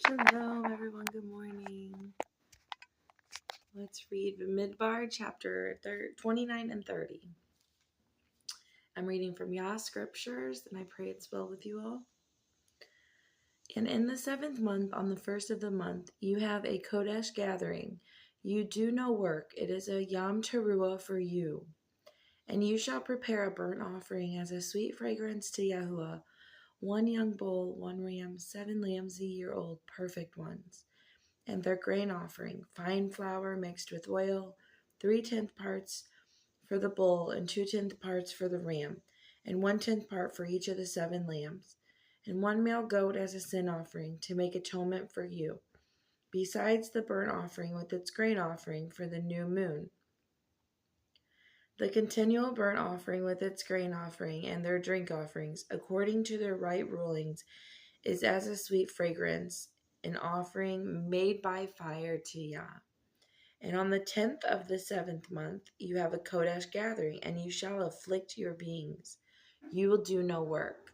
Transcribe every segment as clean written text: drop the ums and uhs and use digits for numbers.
Shalom, everyone. Good morning. Let's read Midbar, chapter 29 and 30. I'm reading from Yah Scriptures, and I pray it's well with you all. And in the 7th month, on the 1st of the month, you have a Kodesh gathering. You do no work. It is a Yom Teruah for you. And you shall prepare a burnt offering as a sweet fragrance to Yahuwah, 1 young bull, 1 ram, 7 lambs a year old, perfect ones. And their grain offering, fine flour mixed with oil, 3/10 parts for the bull and 2/10 parts for the ram, and 1/10 part for each of the 7 lambs, and 1 male goat as a sin offering to make atonement for you, besides the burnt offering with its grain offering for the new moon. The continual burnt offering with its grain offering and their drink offerings, according to their right rulings, is as a sweet fragrance, an offering made by fire to Yah. And on the 10th of the 7th month, you have a Kodesh gathering, and you shall afflict your beings. You will do no work.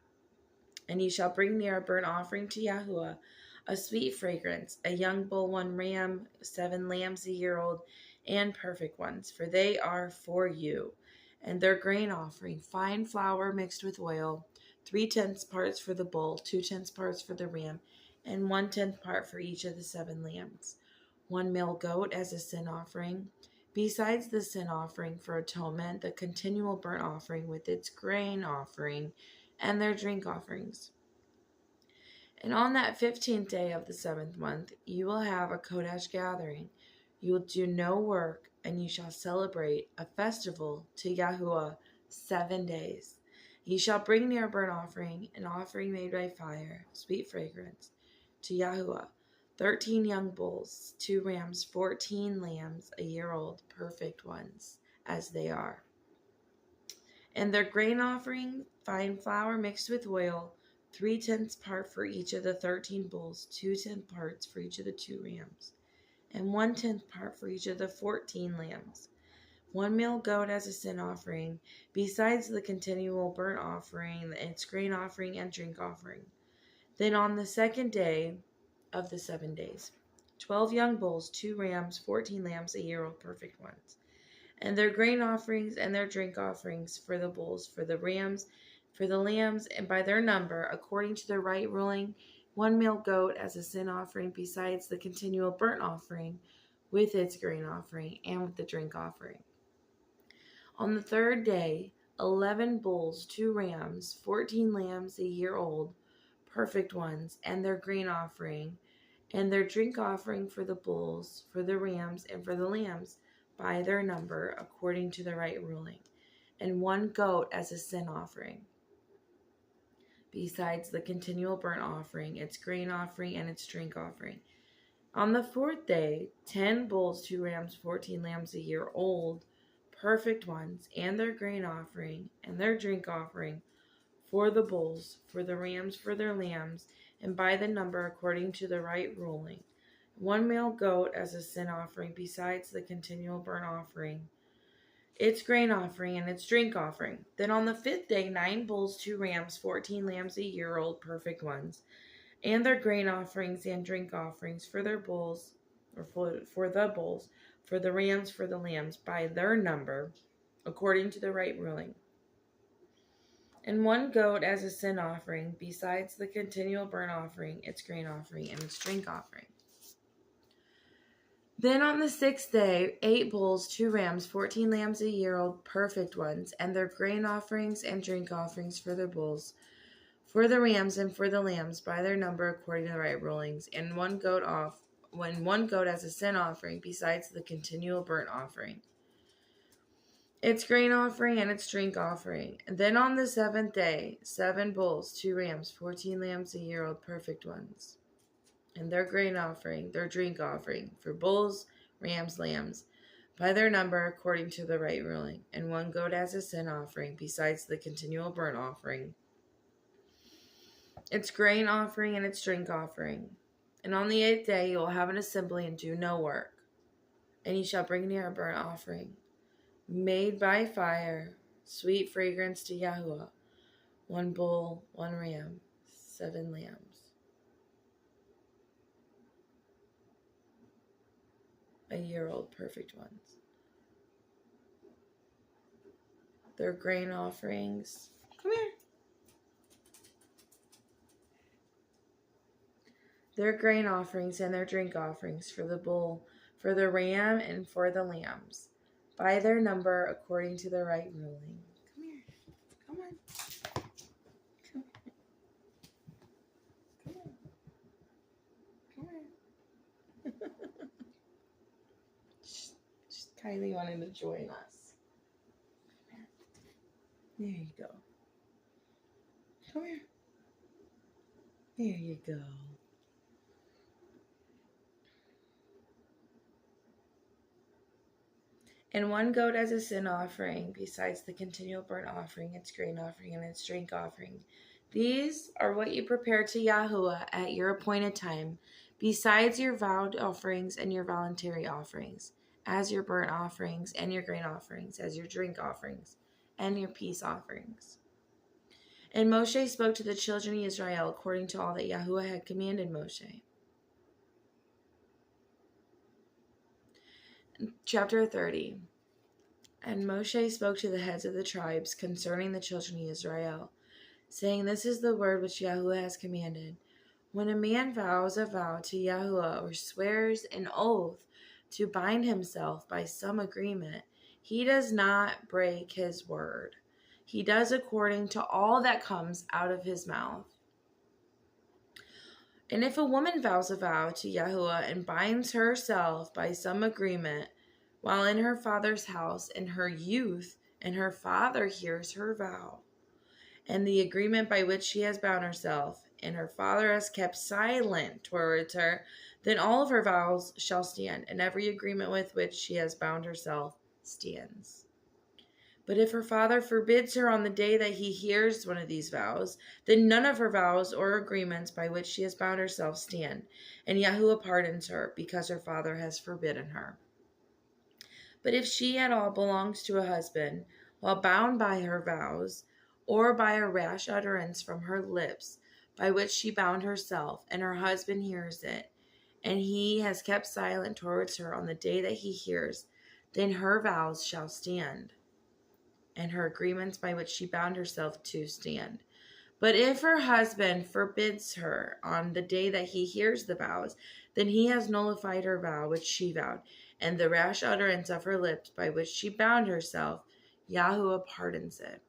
And you shall bring near a burnt offering to Yahuwah, a sweet fragrance, a young bull, 1 ram, 7 lambs a year old, and perfect ones, for they are for you. And their grain offering, fine flour mixed with oil, 3/10 parts for the bull, 2/10 parts for the ram, and 1/10 part for each of the 7 lambs. 1 male goat as a sin offering, besides the sin offering for atonement, the continual burnt offering with its grain offering, and their drink offerings. And on that 15th day of the 7th month, you will have a Kodesh gathering. You will do no work, and you shall celebrate a festival to Yahuwah 7 days. You shall bring near a burnt offering, an offering made by fire, sweet fragrance, to Yahuwah, 13 young bulls, 2 rams, 14 lambs a year old, perfect ones, as they are. And their grain offering, fine flour mixed with oil, 3/10 part for each of the 13 bulls, 2/10 parts for each of the 2 rams, and 1/10 part for each of the 14 lambs. 1 male goat as a sin offering, besides the continual burnt offering, its grain offering, and drink offering. Then on the 2nd day of the 7 days, 12 young bulls, 2 rams, 14 lambs a year old, perfect ones. And their grain offerings and their drink offerings for the bulls, for the rams, for the lambs, and by their number, according to their right ruling, 1 male goat as a sin offering, besides the continual burnt offering with its grain offering and with the drink offering. On the 3rd day, 11 bulls, 2 rams, 14 lambs a year old, perfect ones, and their grain offering, and their drink offering for the bulls, for the rams, and for the lambs, by their number, according to the right ruling, and 1 goat as a sin offering, besides the continual burnt offering, its grain offering, and its drink offering. On the 4th day, 10 bulls, 2 rams, 14 lambs a year old, perfect ones, and their grain offering, and their drink offering, for the bulls, for the rams, for their lambs, and by the number according to the right ruling. 1 male goat as a sin offering, besides the continual burnt offering, its grain offering, and its drink offering. Then on the 5th day, 9 bulls, 2 rams, 14 lambs a year old, perfect ones, and their grain offerings and drink offerings for their bulls, or for the bulls, for the rams, for the lambs, by their number, according to the right ruling. And 1 goat as a sin offering, besides the continual burnt offering, its grain offering, and its drink offering. Then on the 6th day, 8 bulls, 2 rams, 14 lambs a year old, perfect ones, and their grain offerings and drink offerings for their bulls, for the rams, and for the lambs, by their number according to the right rulings, and 1 goat as a sin offering, besides the continual burnt offering, its grain offering, and its drink offering. And then on the 7th day, 7 bulls, 2 rams, 14 lambs a year old, perfect ones, and their grain offering, their drink offering, for bulls, rams, lambs, by their number according to the right ruling, and 1 goat as a sin offering, besides the continual burnt offering, its grain offering, and its drink offering. And on the 8th day you will have an assembly and do no work, and you shall bring near a burnt offering, made by fire, sweet fragrance to Yahuwah, 1 bull, 1 ram, 7 lambs. year-old perfect ones. Their grain offerings. Come here. Their grain offerings and their drink offerings for the bull, for the ram, and for the lambs, by their number according to the right ruling. Come here. Come on. Come on. Come on. Come on. Kylie wanted to join us. There you go. Come here. There you go. And one goat as a sin offering, besides the continual burnt offering, its grain offering, and its drink offering. These are what you prepare to Yahuwah at your appointed time, besides your vowed offerings and your voluntary offerings, as your burnt offerings and your grain offerings, as your drink offerings and your peace offerings. And Moshe spoke to the children of Israel according to all that Yahuwah had commanded Moshe. Chapter 30. And Moshe spoke to the heads of the tribes concerning the children of Israel, saying, This is the word which Yahuwah has commanded. When a man vows a vow to Yahuwah or swears an oath to bind himself by some agreement, he does not break his word. He does according to all that comes out of his mouth. And if a woman vows a vow to Yahuwah and binds herself by some agreement while in her father's house in her youth, and her father hears her vow, and the agreement by which she has bound herself, and her father has kept silent towards her, then all of her vows shall stand, and every agreement with which she has bound herself stands. But if her father forbids her on the day that he hears one of these vows, then none of her vows or agreements by which she has bound herself stand, and Yahuwah pardons her, because her father has forbidden her. But if she at all belongs to a husband, while bound by her vows, or by a rash utterance from her lips, by which she bound herself, and her husband hears it, and he has kept silent towards her on the day that he hears, then her vows shall stand, and her agreements by which she bound herself to stand. But if her husband forbids her on the day that he hears the vows, then he has nullified her vow which she vowed, and the rash utterance of her lips by which she bound herself, Yahuwah pardons it.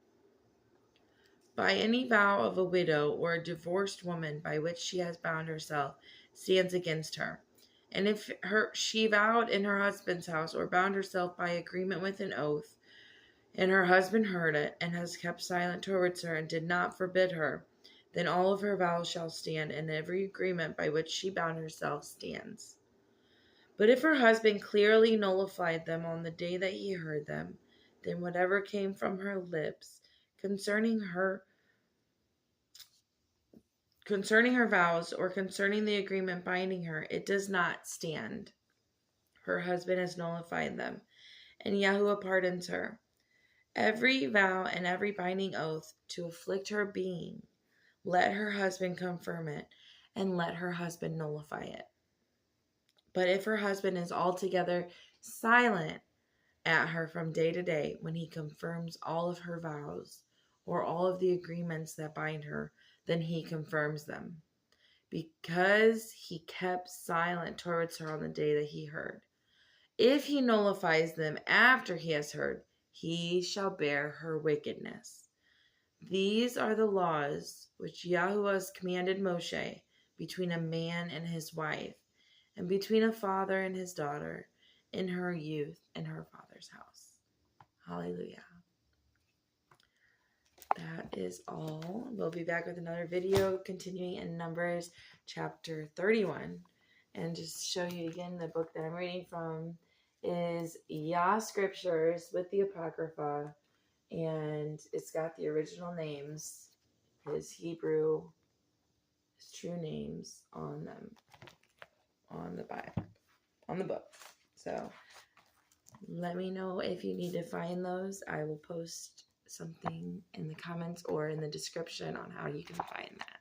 By any vow of a widow or a divorced woman by which she has bound herself stands against her. And if she vowed in her husband's house or bound herself by agreement with an oath, and her husband heard it, and has kept silent towards her, and did not forbid her, then all of her vows shall stand, and every agreement by which she bound herself stands. But if her husband clearly nullified them on the day that he heard them, then whatever came from her lips concerning her vows, or concerning the agreement binding her, it does not stand. Her husband has nullified them, and Yahuwah pardons her. Every vow and every binding oath to afflict her being, let her husband confirm it, and let her husband nullify it. But if her husband is altogether silent at her from day to day, when he confirms all of her vows, or all of the agreements that bind her, then he confirms them, because he kept silent towards her on the day that he heard. If he nullifies them after he has heard, he shall bear her wickedness. These are the laws which Yahuwah has commanded Moshe between a man and his wife, and between a father and his daughter, in her youth and her father's house. Hallelujah. That is all. We'll be back with another video continuing in Numbers chapter 31. And just show you again, the book that I'm reading from is Yah Scriptures with the Apocrypha. And it's got the original names, his Hebrew, his true names on them, on the Bible, on the book. So let me know if you need to find those. I will post something in the comments or in the description on how you can find that.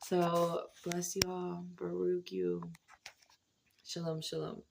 So bless you all. Baruch you. Shalom, shalom.